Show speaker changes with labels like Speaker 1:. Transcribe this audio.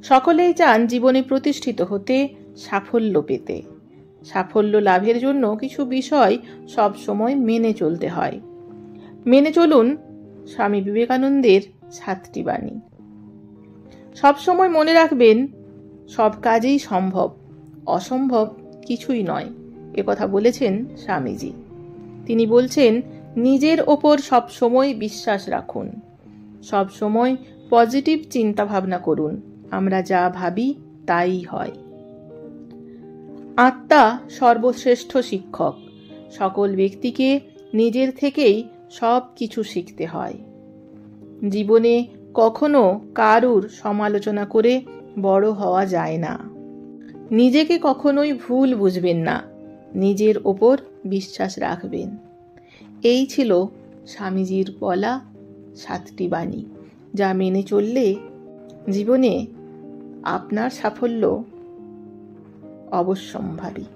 Speaker 1: সকলেই চান জীবনে প্রতিষ্ঠিত হতে, সাফল্য পেতে। সাফল্য লাভের জন্য কিছু বিষয় সব সময় মেনে চলতে হয়। মেনে চলুন স্বামী বিবেকানন্দের 7টি বাণী। সব সময় মনে রাখবেন, সব কাজেই সম্ভব, অসম্ভব কিছুই নয়, একথা বলেছেন স্বামীজি। তিনি বলছেন, নিজের ওপর সব সময় বিশ্বাস রাখুন, সব সময় পজিটিভ চিন্তা ভাবনা করুন। আমরা যা ভাবি তাই হয়। আত্মা সর্বশ্রেষ্ঠ শিক্ষক। সকল ব্যক্তিকে নিজের থেকেই সব কিছু শিখতে হয়। জীবনে কখনো কারুর সমালোচনা করে বড় হওয়া যায় না। নিজেকে কখনোই ভুল বুঝবেন না, নিজের ওপর বিশ্বাস রাখবেন। এই ছিল স্বামীজির বলা 7টি বাণী, যা মেনে চললে জীবনে আপনার সাফল্য অবশ্যম্ভাবী।